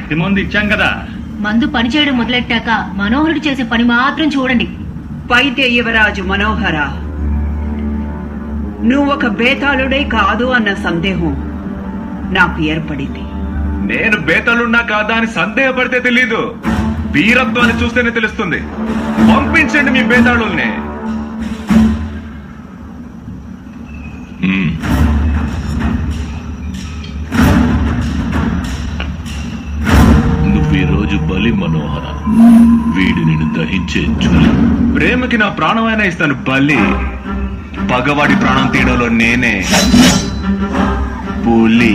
గట్టి మందు ఇచ్చాం కదా. మందు పనిచేయడం మొదలెట్టాక మనోహరుడు చేసే పని మాత్రం చూడండి. వైద్య యువరాజు మనోహర, నువ్వొక బేతాళుడే కాదు అన్న సందేహం నాకు ఏర్పడింది. నేను బేతాళున్నా కాదా అని సందేహపడితే తెలీదు, వీరత్వాన్ని చూస్తేనే తెలుస్తుంది. పంపించండి మీ బేతాళుల్ని. నువ్వు ఈ రోజు బలి మనోహర, వీడు నిన్ను దహించే చూలి. ప్రేమకి నా ప్రాణమైనా ఇస్తాను బలి. పగవాడి ప్రాణం తీయడంలో నేనే పులి.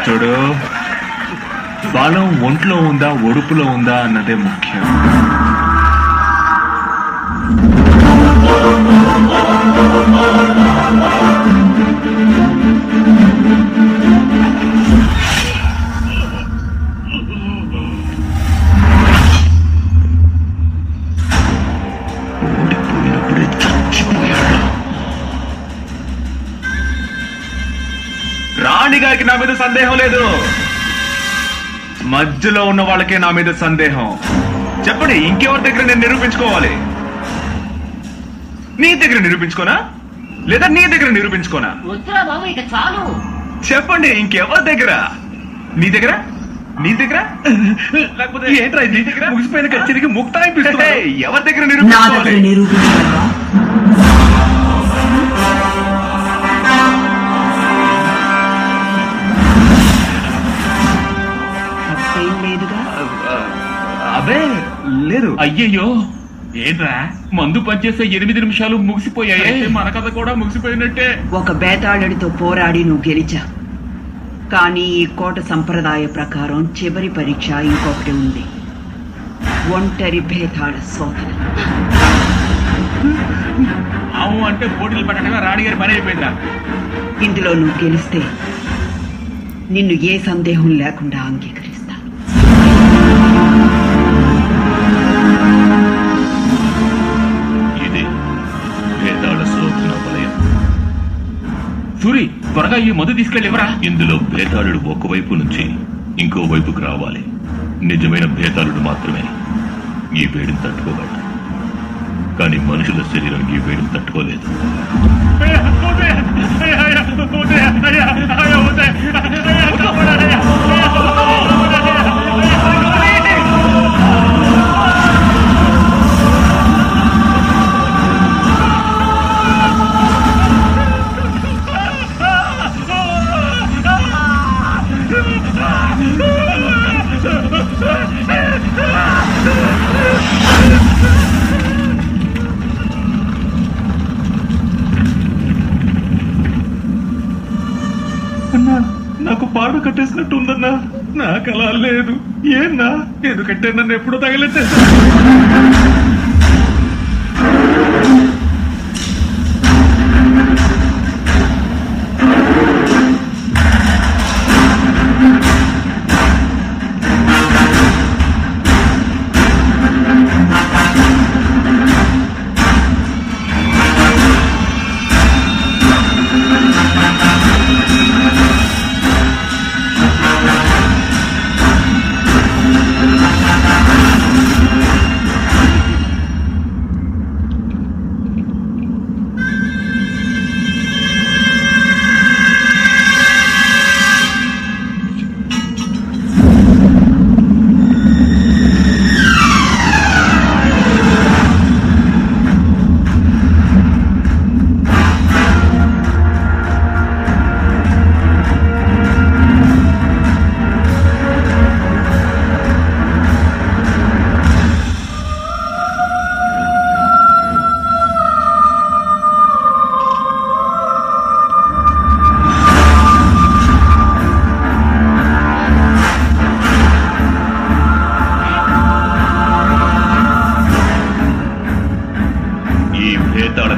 చూడు, బలం ఒంట్లో ఉందా ఒడుపులో ఉందా అన్నదే ముఖ్యం. రాణి గారికి నా మీద సందేహం లేదు, మధ్యలో ఉన్న వాళ్ళకే నా మీద సందేహం. చెప్పండి, ఇంకెవరి దగ్గర నేను నిరూపించుకోవాలి? నీ దగ్గర నిరూపించుకోనా లేదా నీ దగ్గర నిరూపించుకోనా? వద్దురా బాబు, ఇక చాలు. చెప్పండి, ఇంకెవరి దగ్గర? నీ దగ్గర? నీ దగ్గర లేకపోతే ఏంట్రా ఇది? నీ దగ్గర? ముగిసిపోయిన కచేరీకి ముక్తాయిపిస్తున్నా. ఏయ్, ఎవరి దగ్గర నా దగ్గర నిరూపించుకోవాలి? నిరూపించగలవా? తప్పేం లేదుగా. అబే లేదు. అయ్యయ్యో ఏంట్రా మందు పనిచేసే 8 నిమిషాలు ముగిసిపోయాయి. మన కథ కూడా ముగిసిపోయినట్టే. ఒక బేతాళుడితో పోరాడి నువ్వు గెలిచా. కానీ ఈ కోట సంప్రదాయ ప్రకారం చివరి పరీక్ష ఇంకొకటి ఉంది. ఒంటరి బేతాళ శోధన. ఆవు అంటే పోటీలు పట్టడమే రాణిగారి పని అయిపోయిందా? ఇందులో నువ్వు గెలిస్తే నిన్ను ఏ సందేహం లేకుండా అంగీకరిస్తాను. ఇది భేదాళ శోధన వలయం. సూరి త్వరగా ఈ మందు తీసుకెళ్ళివరా. ఇందులో భేదాళుడు ఒకవైపు నుంచి ఇంకో వైపుకు రావాలి. నిజమైన భేదాళుడు మాత్రమే ఈ వేడిని తట్టుకోగలడు. కానీ మనుషుల శరీరం ఈ వేడిని తట్టుకోలేదు. అన్నా నాకు పాడు కట్టేసినట్టు ఉందన్నా. నాకు అలా లేదు. ఏన్నా? ఎందుకంటే నన్ను ఎప్పుడూ తగలెట్టేసా.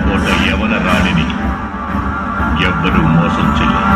కోట యవన రాణిని ఎవ్వరూ మోసం చేయరు.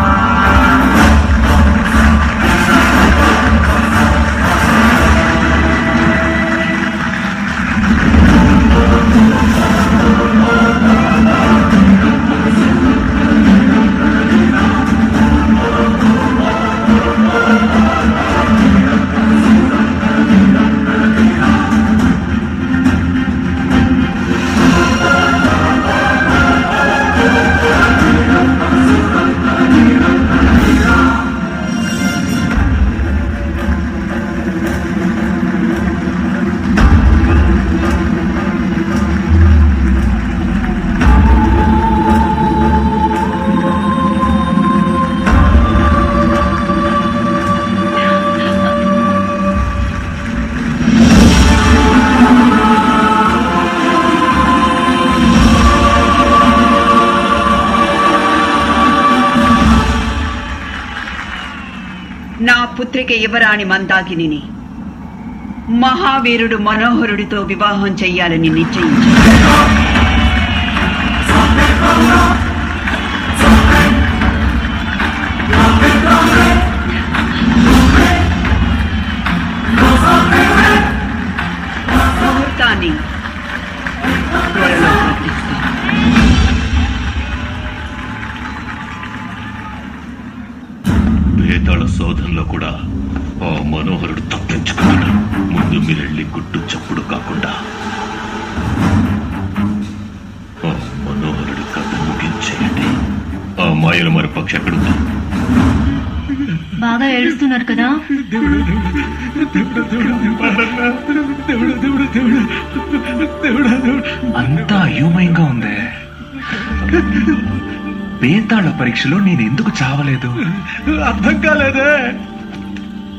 నా పుత్రిక యువరాణి మందాకిని మహావీరుడు మనోహరుడితో వివాహం చెయ్యాలని నిశ్చయించాడు. ముహూర్తాన్ని త్వరలో ప్రకటిస్తాను. భేతాళ శోధనలో కూడా ఆ మనోహరుడు తప్పించుకున్నాడు. ముందు మీరెళ్ళి గుట్టు చప్పుడు కాకుండా ఆ మనోహరుడి కథ ముగించేయండి. ఆ మాయల మరపక్ష ఎక్కడుంది? బాగా ఏడుస్తున్నారు కదా. దేవుడా దేవుడా దేవుడా దేవుడా దేవుడా దేవుడా దేవుడా దేవుడా అంతా అయోమయంగా ఉందే. బేతాళ పరీక్షలో నేను ఎందుకు చావలేదు? అర్థం కాలేదే.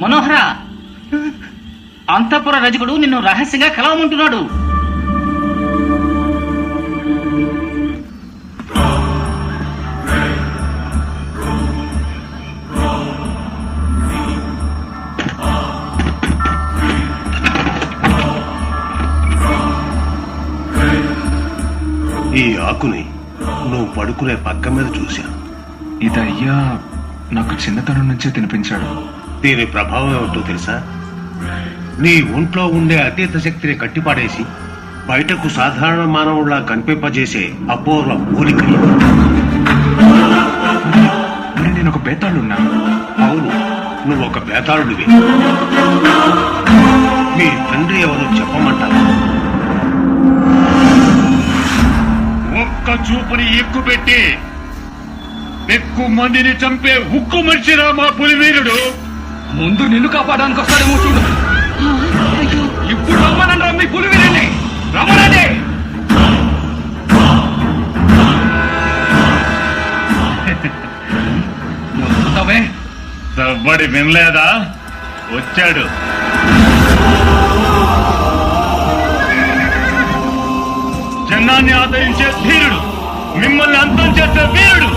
మనోహర, అంతఃపుర రజకుడు నిన్ను రహస్యంగా కలవమంటున్నాడు. ఈ ఆకుని నువ్వు పడుకునే పక్క మీద చూశాను. ఇది అయ్యా నాకు చిన్నతనం నుంచే తినిపించాడు. దీని ప్రభావం ఏమిటో తెలుసా? నీ ఒంట్లో ఉండే అతీత శక్తిని కట్టిపాడేసి బయటకు సాధారణ మానవుల్లా కనిపింపజేసే అపూర్వ మూలిక. మరి నేను ఒక బేతాళున్నా? అవును, నువ్వు ఒక బేతాళుడివి. మీ తండ్రి ఎవరో చెప్పమంటావా? ఒక్క చూపుని ఎక్కుపెట్టి ఎక్కువ మందిని చంపే ఉక్కు మనిషిరా మా పులివీరుడు. ముందు నిన్ను కాపాడడానికి వస్తాడేమో చూడు. ఇప్పుడు రమ్మనండి మీ పులివీరుని, రమ్మనండి. సవ్వడి వినలేదా? వచ్చాడు. జనాన్ని ఆదరించే ధీరుడు, మిమ్మల్ని అంతం చేసే వీరుడు.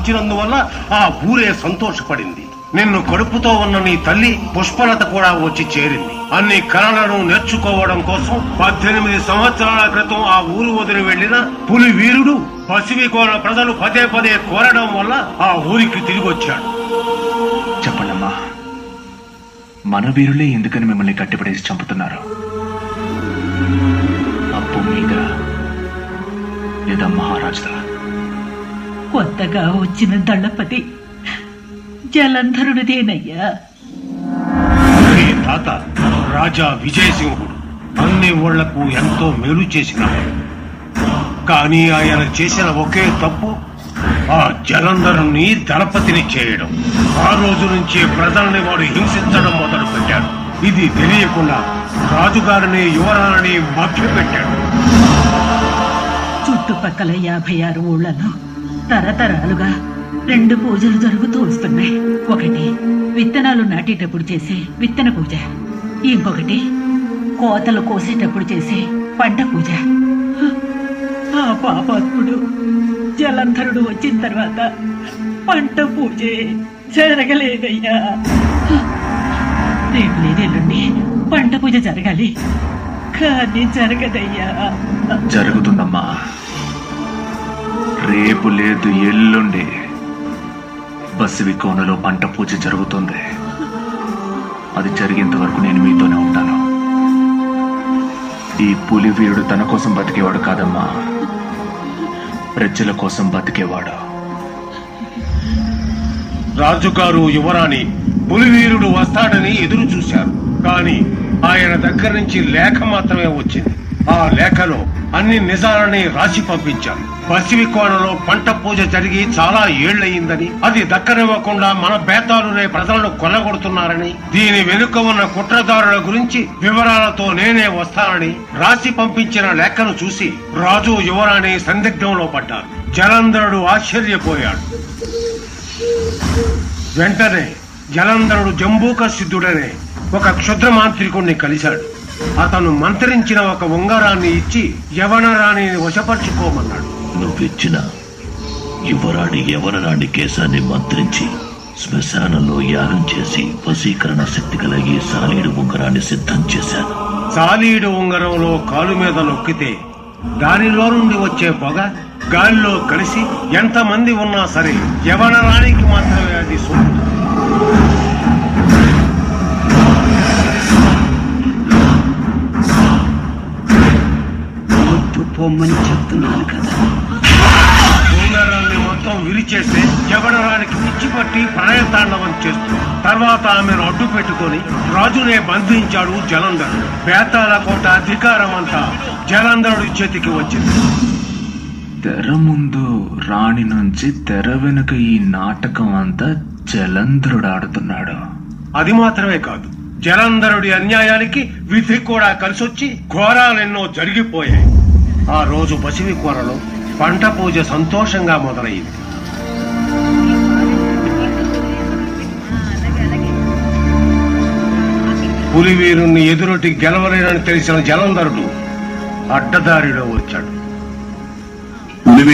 ఇచ్చినందువల్ల ఆ ఊరే సంతోషపడింది. నిన్ను కడుపుతో ఉన్న నీ తల్లి పుష్పలత కూడా వచ్చి చేరింది. అన్ని కళలను నేర్చుకోవడం కోసం 18 సంవత్సరాల క్రితం ఆ ఊరు వదిలి వెళ్లిన పులి వీరుడు పసివికోన ప్రజలు పదే పదే కోరడం వల్ల ఆ ఊరికి తిరిగి వచ్చాడు. చెప్పండమ్మా, మన వీరులే ఎందుకని మిమ్మల్ని కట్టిపడేసి చంపుతున్నారు? అప్పు మీద లేదా మహారాజుదా? కొత్తగా వచ్చిన దళపతి జలంధరుడిదేనయ్యా. నీ తాత రాజా విజయసింహుడు అన్ని ఊళ్లకు ఎంతో మేలు చేసినాడు. కానీ ఆయన చేసిన ఒకే తప్పు ఆ జలంధరుని దళపతిని చేయడం. ఆ రోజు నుంచి ప్రజల్ని వాడు హింసించడం మొదలు పెట్టాడు. ఇది తెలియకుండా రాజుగారిని యువరాణిని మభ్యపెట్టాడు. చుట్టుపక్కల 56 ఊళ్ళలో తరతరాలుగా 2 పూజలు జరుగుతూ వస్తున్నాయి. ఒకటి విత్తనాలు నాటేటప్పుడు చేసే విత్తన పూజ, ఇంకొకటి కోతలు కోసేటప్పుడు చేసే పంట పూజ. ఆ పాపాత్ముడు జలంధరుడు వచ్చిన తర్వాత పంట పూజే జరగలేదయ్యా. రేపు లేదెల్లుండి పంట పూజ జరగాలి, కానీ జరగదయ్యా. జరుగుతుందమ్మా. రేపు లేదు, ఎల్లుండి బసివి కోనలో పంట పూజ జరుగుతుంది. అది జరిగేంత వరకు నేను మీతోనే ఉంటాను. ఈ పులి వీరుడు తన కోసం బతికేవాడు కాదమ్మా, ప్రజల కోసం బతికేవాడు. రాజుగారు యువరాణి పులివీరుడు వస్తాడని ఎదురు చూశారు. కానీ ఆయన దగ్గర నుంచి లేఖ మాత్రమే వచ్చింది. ఆ లేఖలో అన్ని నిజాలని రాసి పంపించారు. పసివి కోణలో పంట పూజ జరిగి చాలా ఏళ్లయిందని, అది దక్కనివ్వకుండా మన బేతాలునే ప్రజలను కొల్లగొడుతున్నారని, దీని వెనుక ఉన్న కుట్రదారుల గురించి వివరాలతో నేనే వస్తానని రాసి పంపించిన లేఖను చూసి రాజు యువరాణి సందిగ్ధంలో పడ్డారు. జలంధరుడు ఆశ్చర్యపోయాడు. వెంటనే జలంధరుడు జంబూక సిద్ధుడనే ఒక క్షుద్ర మాంత్రికుణ్ణి కలిశాడు. అతను మంత్రించిన ఒక ఉంగరాన్ని ఇచ్చి యవనరాణిని వశపరుచుకోమన్నాడు. నువ్విచ్చిన యువరాణి యవనరాణి కేశాన్ని మంత్రించి శ్మశానంలో యాగం చేసి వశీకరణ శక్తి గల ఈ సాలీడు ఉంగరాన్ని సిద్ధం చేశాను. సాలీడు ఉంగరంలో కాలు మీద నొక్కితే దానిలో నుండి వచ్చే పొగ గాలిలో కలిసి ఎంతమంది ఉన్నా సరే యవనరాణికి మాత్రమే అది సోకుతుంది. పొమ్మని చెప్తున్నాను కదా. ఉంగరాన్ని మొత్తం విరిచేస్తే యవనరానికి పిచ్చి పట్టి ప్రాయతాండవం చేస్తుంది. తర్వాత ఆమెను అడ్డు పెట్టుకుని రాజునే బంధించాడు జలంధరుడు. బేతాల కోట అధికారం అంతా జలంధరుడి చేతికి వచ్చింది. తెర ముందు రాణి నుంచి తెర వెనుక ఈ నాటకం అంతా జలంధరుడు ఆడుతున్నాడు. అది మాత్రమే కాదు, జలంధరుడి అన్యాయానికి విధి కూడా కలిసొచ్చి ఘోరాలెన్నో జరిగిపోయాయి. ఆ రోజు బసివి కోరలో పంట పూజ సంతోషంగా మొదలైంది. పులివీరుణ్ణి ఎదురొట్టి గెలవలేనని తెలిసిన జలంధరుడు అడ్డదారిలో వచ్చాడు.